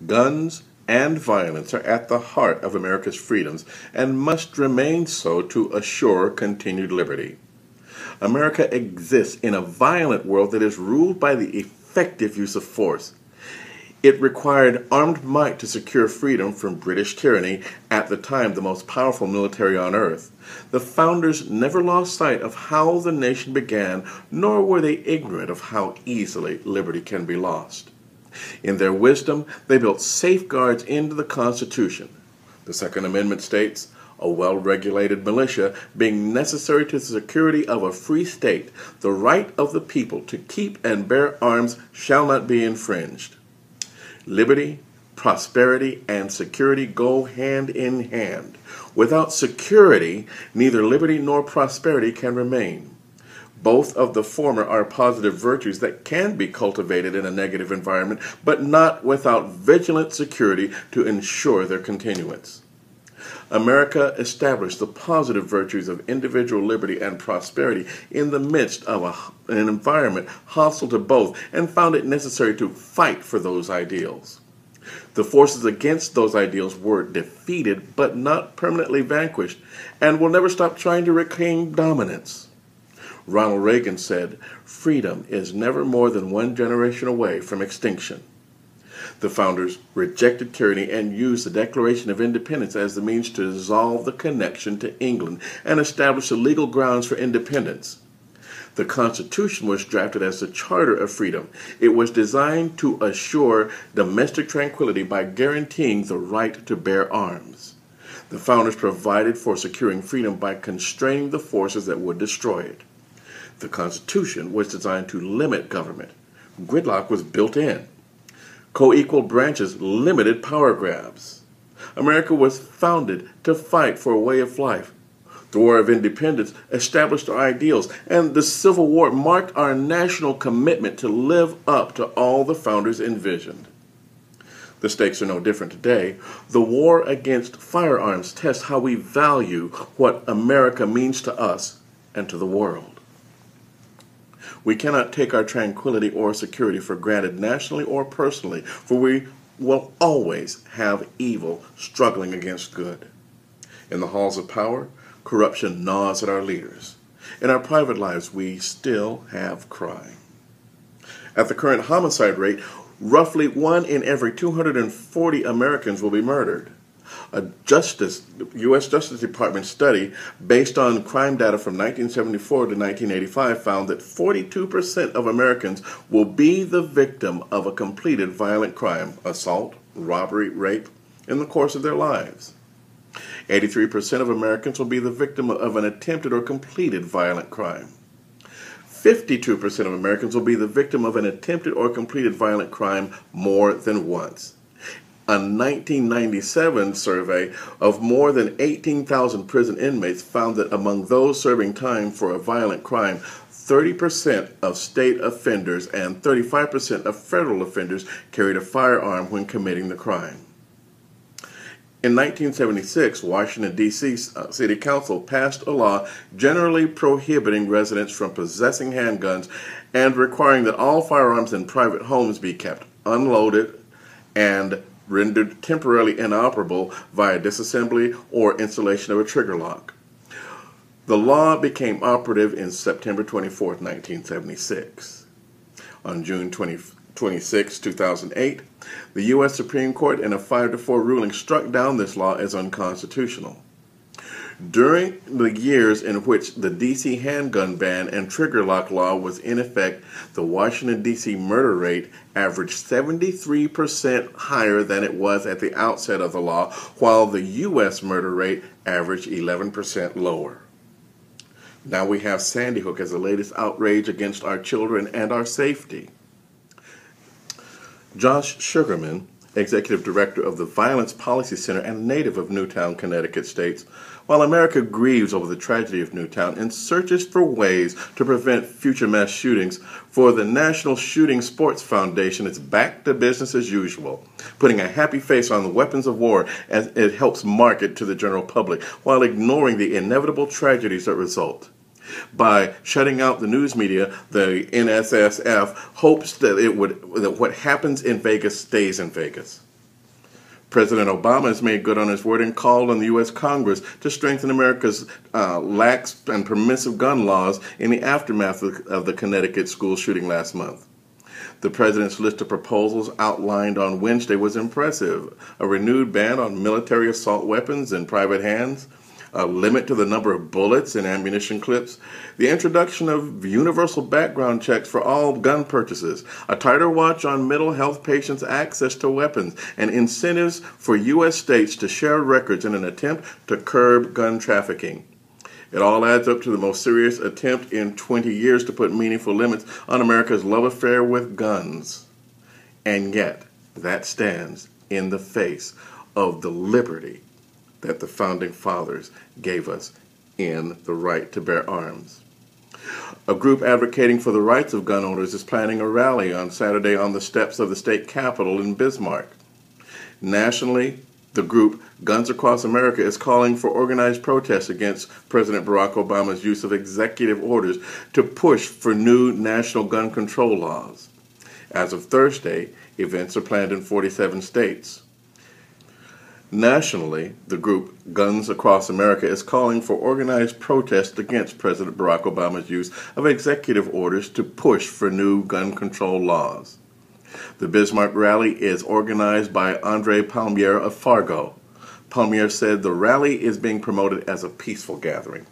Guns and violence are at the heart of America's freedoms and must remain so to assure continued liberty. America exists in a violent world that is ruled by the effective use of force. It required armed might to secure freedom from British tyranny, at the time the most powerful military on earth. The founders never lost sight of how the nation began, nor were they ignorant of how easily liberty can be lost. In their wisdom, they built safeguards into the Constitution. The Second Amendment states, "A well-regulated militia being necessary to the security of a free state, the right of the people to keep and bear arms shall not be infringed." Liberty, prosperity, and security go hand in hand. Without security, neither liberty nor prosperity can remain. Both of the former are positive virtues that can be cultivated in a negative environment, but not without vigilant security to ensure their continuance. America established the positive virtues of individual liberty and prosperity in the midst of an environment hostile to both, and found it necessary to fight for those ideals. The forces against those ideals were defeated but not permanently vanquished, and will never stop trying to regain dominance. Ronald Reagan said, "Freedom is never more than one generation away from extinction." The founders rejected tyranny and used the Declaration of Independence as the means to dissolve the connection to England and establish the legal grounds for independence. The Constitution was drafted as the Charter of Freedom. It was designed to assure domestic tranquility by guaranteeing the right to bear arms. The founders provided for securing freedom by constraining the forces that would destroy it. The Constitution was designed to limit government. Gridlock was built in. Co-equal branches limited power grabs. America was founded to fight for a way of life. The War of Independence established our ideals, and the Civil War marked our national commitment to live up to all the founders envisioned. The stakes are no different today. The war against firearms tests how we value what America means to us and to the world. We cannot take our tranquility or security for granted nationally or personally, for we will always have evil struggling against good. In the halls of power, corruption gnaws at our leaders. In our private lives, we still have crime. At the current homicide rate, roughly 1 in every 240 Americans will be murdered. A U.S. Justice Department study based on crime data from 1974 to 1985 found that 42% of Americans will be the victim of a completed violent crime, assault, robbery, rape, in the course of their lives. 83% of Americans will be the victim of an attempted or completed violent crime. 52% of Americans will be the victim of an attempted or completed violent crime more than once. A 1997 survey of more than 18,000 prison inmates found that among those serving time for a violent crime, 30% of state offenders and 35% of federal offenders carried a firearm when committing the crime. In 1976, Washington, D.C. City Council passed a law generally prohibiting residents from possessing handguns and requiring that all firearms in private homes be kept unloaded and rendered temporarily inoperable via disassembly or installation of a trigger lock. The law became operative in September 24, 1976. On June 26, 2008, the U.S. Supreme Court in a 5-4 ruling struck down this law as unconstitutional. During the years in which the D.C. handgun ban and trigger lock law was in effect, the Washington, D.C. murder rate averaged 73% higher than it was at the outset of the law, while the U.S. murder rate averaged 11% lower. Now we have Sandy Hook as the latest outrage against our children and our safety. Josh Sugarman, Executive Director of the Violence Policy Center and native of Newtown, Connecticut, states, "While America grieves over the tragedy of Newtown and searches for ways to prevent future mass shootings, for the National Shooting Sports Foundation, it's back to business as usual, putting a happy face on the weapons of war as it helps market to the general public, while ignoring the inevitable tragedies that result. By shutting out the news media, the NSSF hopes that what happens in Vegas stays in Vegas. President Obama has made good on his word and called on the U.S. Congress to strengthen America's lax and permissive gun laws in the aftermath of the Connecticut school shooting last month. The president's list of proposals outlined on Wednesday was impressive. A renewed ban on military assault weapons in private hands, a limit to the number of bullets and ammunition clips, the introduction of universal background checks for all gun purchases, a tighter watch on mental health patients' access to weapons, and incentives for U.S. states to share records in an attempt to curb gun trafficking. It all adds up to the most serious attempt in 20 years to put meaningful limits on America's love affair with guns. And yet, that stands in the face of the liberty that the Founding Fathers gave us in the right to bear arms. A group advocating for the rights of gun owners is planning a rally on Saturday on the steps of the state capitol in Bismarck. Nationally, the group Guns Across America is calling for organized protests against President Barack Obama's use of executive orders to push for new national gun control laws. As of Thursday, events are planned in 47 states. Nationally, the group Guns Across America is calling for organized protests against President Barack Obama's use of executive orders to push for new gun control laws. The Bismarck rally is organized by Andre Palmier of Fargo. Palmier said the rally is being promoted as a peaceful gathering.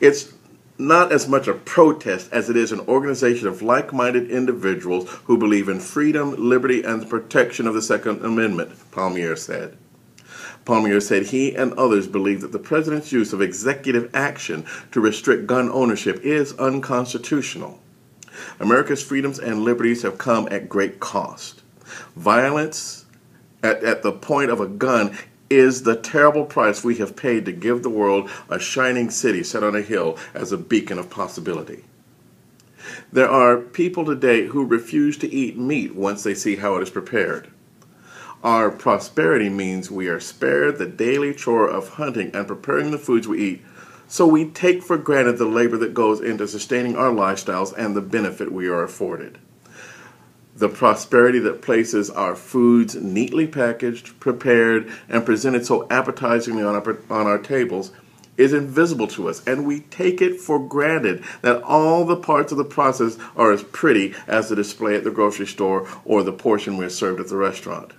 It's not as much a protest as it is an organization of like-minded individuals who believe in freedom, liberty, and the protection of the Second Amendment, Palmier said. Palmier said he and others believe that the president's use of executive action to restrict gun ownership is unconstitutional. America's freedoms and liberties have come at great cost. Violence at the point of a gun is the terrible price we have paid to give the world a shining city set on a hill as a beacon of possibility. There are people today who refuse to eat meat once they see how it is prepared. Our prosperity means we are spared the daily chore of hunting and preparing the foods we eat, so we take for granted the labor that goes into sustaining our lifestyles and the benefit we are afforded. The prosperity that places our foods neatly packaged, prepared, and presented so appetizingly on our tables is invisible to us, and we take it for granted that all the parts of the process are as pretty as the display at the grocery store or the portion we're served at the restaurant.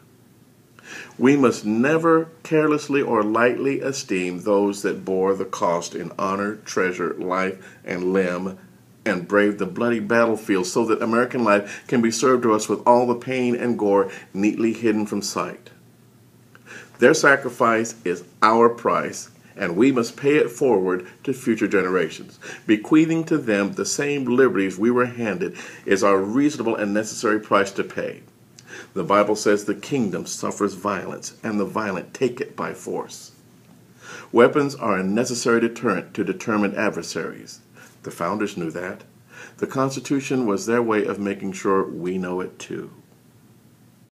We must never carelessly or lightly esteem those that bore the cost in honor, treasure, life, and limb, and brave the bloody battlefield so that American life can be served to us with all the pain and gore neatly hidden from sight. Their sacrifice is our price, and we must pay it forward to future generations. Bequeathing to them the same liberties we were handed is our reasonable and necessary price to pay. The Bible says the kingdom suffers violence, and the violent take it by force. Weapons are a necessary deterrent to determined adversaries. The founders knew that. The Constitution was their way of making sure we know it too.